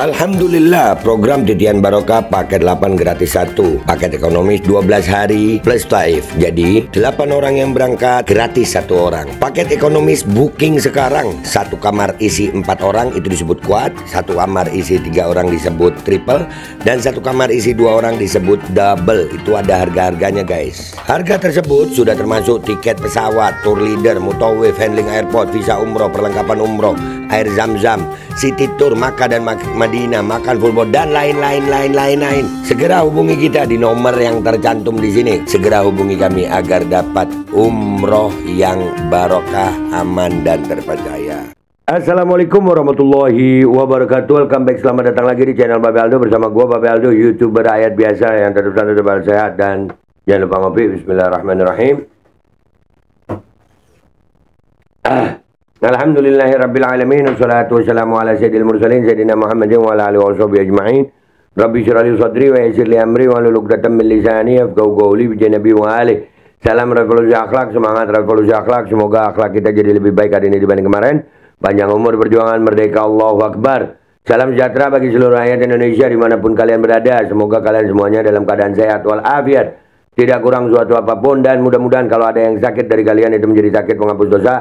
Alhamdulillah, program Titian Barokah paket 8 gratis 1, paket ekonomis 12 hari plus taif. Jadi 8 orang yang berangkat gratis 1 orang. Paket ekonomis booking sekarang, 1 kamar isi 4 orang itu disebut quad, 1 kamar isi 3 orang disebut triple, dan 1 kamar isi 2 orang disebut double. Itu ada harga-harganya guys. Harga tersebut sudah termasuk tiket pesawat, tour leader, mutawif, handling airport, visa umroh, perlengkapan umroh, air zam-zam, city tour, Makkah dan Madinah, makan full board, dan lain-lain. Segera hubungi kita di nomor yang tercantum di sini. Segera hubungi kami agar dapat umroh yang barokah, aman dan terpercaya. Assalamualaikum warahmatullahi wabarakatuh. Welcome back, selamat datang lagi di channel Babe Aldo bersama gua Babe Aldo, YouTuber rakyat biasa yang tetap sehat dan jangan lupa ngopi. Bismillahirrahmanirrahim. Alhamdulillahirrabbilalamin. Wassalatu wassalamu ala sayyidil mursalin Sayyidina Muhammadin wa ala alihi wa sahbihi ajma'in. Rabbi syrah li sadri wa yassir li amri wa hlul 'uqdatam min lisani yafqahu qawli bi Nabi wa alihi. Salam revolusi akhlak, semangat revolusi akhlak. Semoga akhlak kita jadi lebih baik hari ini dibanding kemarin. Panjang umur, perjuangan, merdeka, Allahu Akbar. Salam sejahtera bagi seluruh rakyat Indonesia dimanapun kalian berada. Semoga kalian semuanya dalam keadaan sehat walafiat, tidak kurang suatu apapun, dan mudah-mudahan kalau ada yang sakit dari kalian itu menjadi sakit penghapus dosa,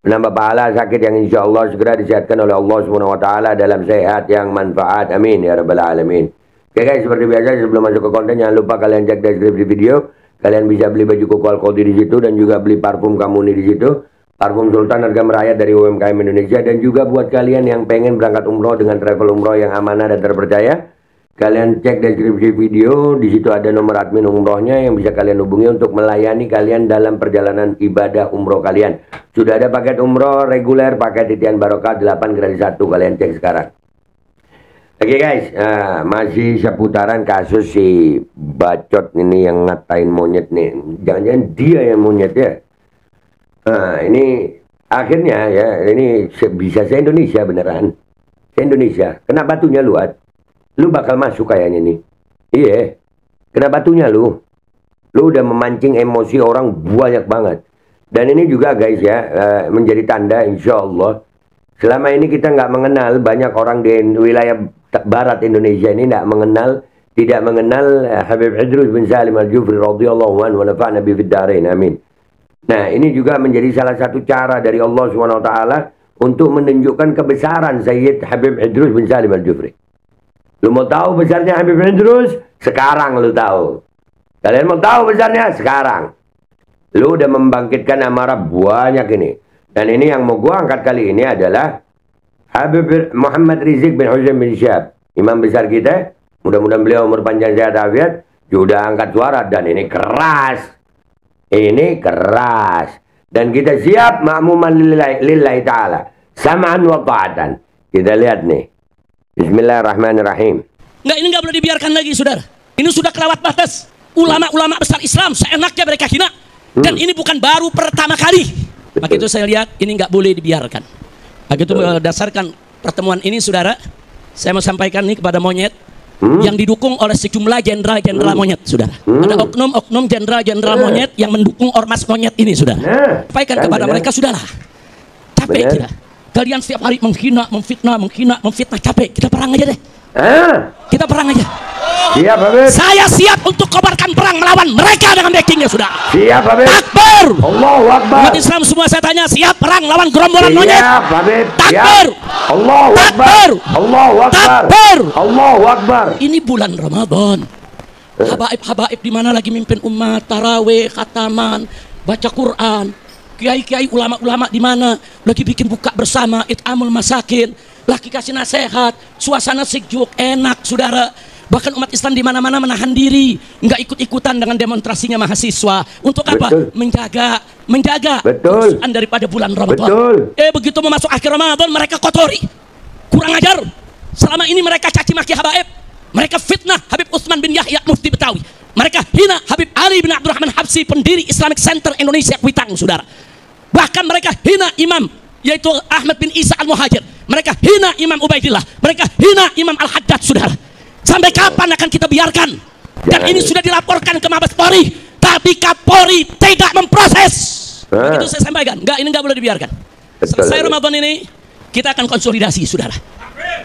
menambah pahala, sakit yang insya Allah segera disehatkan oleh Allah SWT dalam sehat yang manfaat. Amin ya rabbal alamin. Oke guys, seperti biasa sebelum masuk ke konten jangan lupa kalian cek deskripsi video. Kalian bisa beli baju koko Al-Qodi di situ dan juga beli parfum Kamuni di situ. Parfum Sultan harga merayat dari UMKM Indonesia. Dan juga buat kalian yang pengen berangkat umroh dengan travel umroh yang amanah dan terpercaya, kalian cek deskripsi video, di situ ada nomor admin umrohnya yang bisa kalian hubungi untuk melayani kalian dalam perjalanan ibadah umroh kalian. Sudah ada paket umroh reguler, paket Titian Barokah 8 gratis 1, kalian cek sekarang. Oke guys, masih seputaran kasus si bacot ini yang ngatain monyet nih. Jangan-jangan dia yang monyet ya. Ini akhirnya ya, ini bisa se-Indonesia beneran. Se-Indonesia, kena batunya luat. Lu bakal masuk kayaknya nih. Iya. Kena batunya lu. Lu udah memancing emosi orang banyak banget. Dan ini juga guys ya, menjadi tanda insya Allah. Selama ini kita nggak mengenal, banyak orang di wilayah barat Indonesia ini tidak mengenal Habib Idrus bin Salim Al-Jufri radhiyallahu anhu wa nafa'na bi fid dharain. Amin. Nah, ini juga menjadi salah satu cara dari Allah SWT untuk menunjukkan kebesaran Sayyid Habib Idrus bin Salim Al-Jufri. Lu mau tahu besarnya Habib Idrus? Sekarang lu tahu. Kalian mau tahu besarnya? Sekarang. Lu udah membangkitkan amarah banyak ini. Dan ini yang mau gua angkat kali ini adalah Habib Muhammad Rizik bin Husain bin Syihab, imam besar kita. Mudah-mudahan beliau umur panjang sehat afiat. Sudah angkat suara dan ini keras. Ini keras. Dan kita siap ma'muman lillahi ta'ala. Sam'an wa ta'atan. Kita lihat nih. Bismillahirrahmanirrahim. Ini nggak boleh dibiarkan lagi, saudara. Ini sudah kelewat batas. Ulama-ulama besar Islam seenaknya mereka hina. Dan ini bukan baru pertama kali. Maka itu saya lihat ini nggak boleh dibiarkan. Maka itu berdasarkan pertemuan ini, saudara, saya mau sampaikan nih kepada monyet yang didukung oleh sejumlah jenderal-jenderal monyet, saudara. Ada oknum-oknum jenderal-jenderal monyet yang mendukung ormas monyet ini, saudara. Sampaikan kepada mereka, sudahlah. Capek kita. Kalian setiap hari menghina, memfitnah, capek. Kita perang aja deh. Kita perang aja. Siap, Habib. Saya siap untuk kobarkan perang melawan mereka dengan backingnya, sudah. Siap, Habib. Takbir. Allahu Akbar. Umat Islam semua saya tanya, siap perang lawan gerombolan monyet? Siap, Habib. Takbir. Allahu Akbar. Allahu Akbar. Takbir. Allahu Akbar. Ini bulan Ramadan. Habaib di mana lagi mimpin umat, tarawih, khataman, baca Quran. Kiai-kiai ulama-ulama di mana lagi bikin buka bersama, it'amul masakin, lagi kasih nasihat, suasana sejuk, enak, saudara. Bahkan umat Islam di mana-mana menahan diri, nggak ikut-ikutan dengan demonstrasinya mahasiswa. Untuk apa? Betul. Menjaga Betul. kesusahan daripada bulan Ramadan. Betul. Begitu mau masuk akhir Ramadan mereka kotori, kurang ajar. Selama ini mereka caci maki habaib, mereka fitnah Habib Utsman bin Yahya Mufti Betawi, mereka hina Habib Ali bin Abdurrahman Habsi pendiri Islamic Center Indonesia Kuitang, saudara. Bahkan mereka hina imam yaitu Ahmad bin Isa Al-Muhajir, mereka hina Imam Ubaidillah, mereka hina Imam Al-Haddad, saudara. Sampai kapan akan kita biarkan? Dan ini sudah dilaporkan ke Mabes Polri, tapi Kapolri tidak memproses. Begitu saya sampaikan. Ini nggak boleh dibiarkan. Selesai Ramadan ini, kita akan konsolidasi, saudara.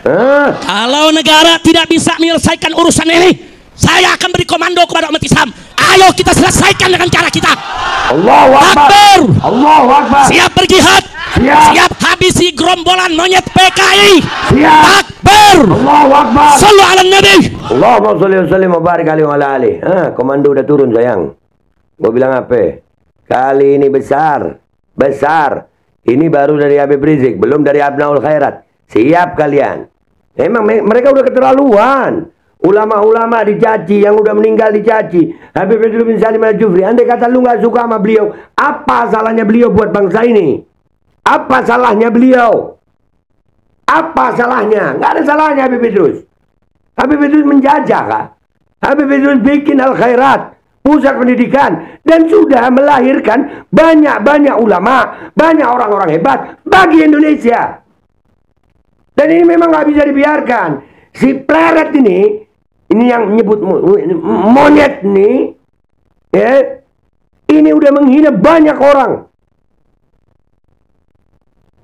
Hah? Kalau negara tidak bisa menyelesaikan urusan ini, saya akan beri komando kepada umat Islam. Ayo kita selesaikan dengan cara kita. Allahu Akbar. Takbir. Allahu Akbar. Siap berjihad. Siap. Siap habisi gerombolan monyet PKI. Siap. Takbir. Allahu Akbar. Sallu ala Nabi. Allahumma sholli wa sallim wa barik alaihi wa ala alihi. Komando udah turun, sayang. Gua bilang apa? Kali ini besar. Besar. Ini baru dari Habib Rizik, belum dari Abnaul Khairat. Siap kalian. Emang mereka udah keterlaluan. Ulama-ulama dicaci, yang udah meninggal dicaci. Habib Idrus bin Salim Al-Jufri. Andai kata lu gak suka sama beliau, apa salahnya beliau buat bangsa ini? Apa salahnya beliau? Apa salahnya? Gak ada salahnya Habib Idrus. Habib Idrus menjajah kah? Habib Idrus bikin Al-Khairat, pusat pendidikan, dan sudah melahirkan banyak-banyak ulama, banyak orang-orang hebat bagi Indonesia. Dan ini memang nggak bisa dibiarkan. Si pleret ini yang menyebut monyet nih, ya, ini udah menghina banyak orang.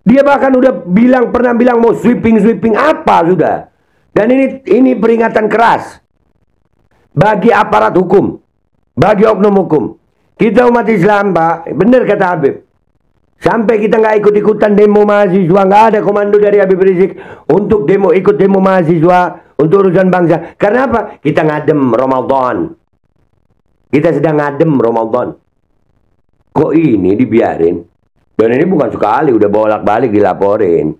Dia bahkan udah pernah bilang mau sweeping apa sudah. Dan ini peringatan keras bagi aparat hukum, bagi oknum hukum. Kita umat Islam, Pak, benar kata Habib. Sampai kita nggak ikut-ikutan demo mahasiswa, nggak ada komando dari Habib Rizik untuk ikut demo mahasiswa untuk urusan bangsa. Karena apa? Kita ngadem Ramadan. Kita sedang ngadem Ramadan. Kok ini dibiarin? Dan ini bukan sekali, udah bolak-balik dilaporin.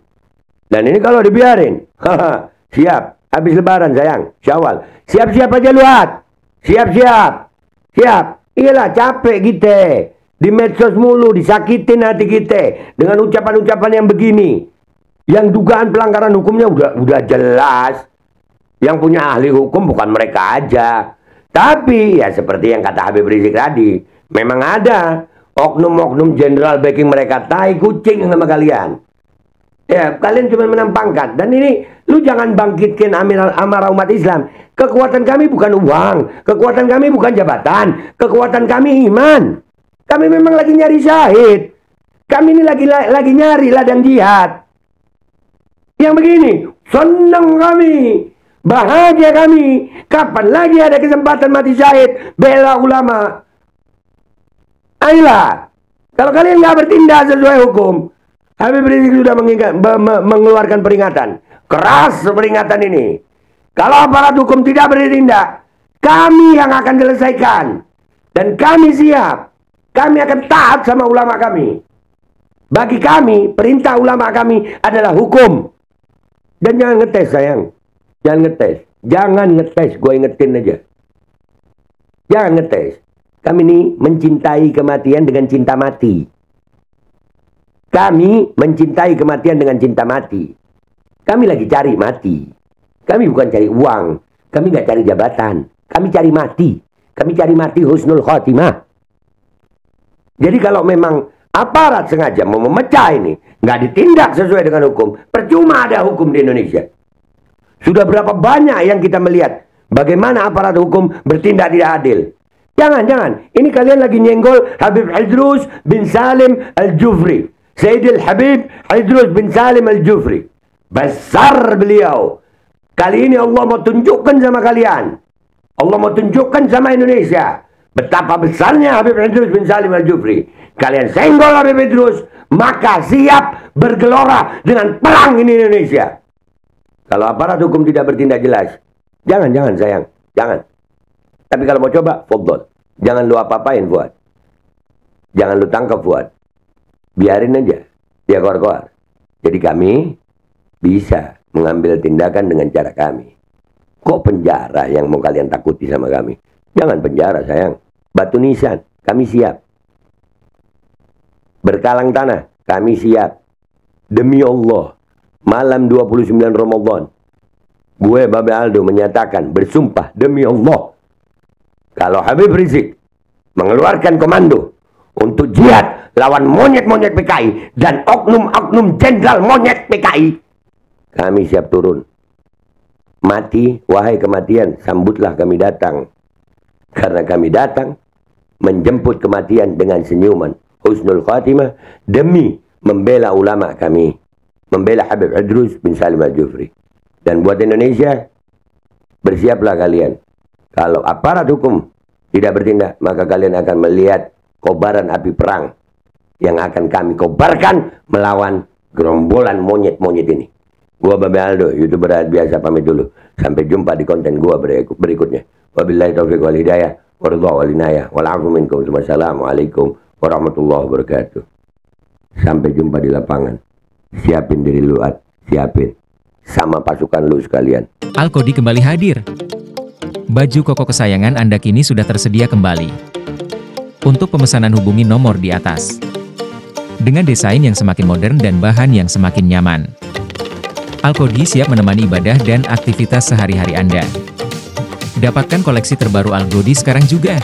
Dan ini kalau dibiarin, siap. Habis Lebaran sayang, Syawal. Siap-siap aja luat. Siap-siap. Siap. Iyalah capek kita. Di medsos mulu disakitin hati kita dengan ucapan-ucapan yang begini. Yang dugaan pelanggaran hukumnya udah jelas. Yang punya ahli hukum bukan mereka aja. Tapi ya seperti yang kata Habib Rizik tadi, memang ada oknum-oknum jenderal backing mereka, tai kucing sama kalian. Ya, kalian cuma menang pangkat. Dan ini lu jangan bangkitkan amarah umat Islam. Kekuatan kami bukan uang, kekuatan kami bukan jabatan, kekuatan kami iman. Kami memang lagi nyari syahid. Kami ini lagi nyari ladang jihad. Yang begini, senang kami, bahagia kami. Kapan lagi ada kesempatan mati syahid, bela ulama? Ayolah, kalau kalian nggak bertindak sesuai hukum, Habib Rizik sudah mengeluarkan peringatan. Keras peringatan ini. Kalau aparat hukum tidak bertindak, kami yang akan selesaikan. Dan kami siap. Kami akan taat sama ulama kami. Bagi kami, perintah ulama kami adalah hukum. Dan jangan ngetes sayang. Jangan ngetes. Jangan ngetes, gue ingetin aja. Jangan ngetes. Kami ini mencintai kematian dengan cinta mati. Kami mencintai kematian dengan cinta mati. Kami lagi cari mati. Kami bukan cari uang. Kami nggak cari jabatan. Kami cari mati. Kami cari mati husnul khotimah. Jadi kalau memang aparat sengaja mau memecah ini, nggak ditindak sesuai dengan hukum, percuma ada hukum di Indonesia. Sudah berapa banyak yang kita melihat bagaimana aparat hukum bertindak tidak adil. Jangan. Ini kalian lagi nyenggol Habib Idrus bin Salim Al-Jufri. Sayyidil Habib Idrus bin Salim Al-Jufri. Besar beliau. Kali ini Allah mau tunjukkan sama kalian. Allah mau tunjukkan sama Indonesia betapa besarnya Habib Idrus bin Salim Al-Jufri. Kalian senggol Habib Idrus, maka siap bergelora dengan perang ini Indonesia. Kalau aparat hukum tidak bertindak jelas, jangan sayang, jangan. Tapi kalau mau coba, fadhol. Jangan lu apa-apain Fuad. Jangan lu tangkap Fuad. Biarin aja, dia keluar. Jadi kami bisa mengambil tindakan dengan cara kami. Kok penjara yang mau kalian takuti sama kami? Jangan penjara sayang. Batu nisan, kami siap. Berkalang tanah, kami siap. Demi Allah, malam 29 Ramadan, gue Babe Aldo menyatakan, bersumpah demi Allah, kalau Habib Rizik mengeluarkan komando untuk jihad lawan monyet-monyet PKI dan oknum-oknum jenderal monyet PKI, kami siap turun. Mati, wahai kematian, sambutlah kami datang. Karena kami datang menjemput kematian dengan senyuman husnul khatimah demi membela ulama kami. membela Habib Idrus bin Salim Al-Jufri. Dan buat Indonesia, bersiaplah kalian. Kalau aparat hukum tidak bertindak, maka kalian akan melihat kobaran api perang yang akan kami kobarkan melawan gerombolan monyet-monyet ini. Gua Babe Aldo, YouTuber rakyat biasa, pamit dulu. Sampai jumpa di konten gua berikutnya. Wabillahi taufiq wal hidayah, waridha wal inayah, wal afu minkum. Wassalamualaikum warahmatullahi wabarakatuh. Sampai jumpa di lapangan. Siapin diri lu, siapin. Sama pasukan lu sekalian. Al-Kodi kembali hadir. Baju koko kesayangan Anda kini sudah tersedia kembali. Untuk pemesanan hubungi nomor di atas. Dengan desain yang semakin modern dan bahan yang semakin nyaman. Al-Kodi siap menemani ibadah dan aktivitas sehari-hari Anda. Dapatkan koleksi terbaru Al-Kodi sekarang juga.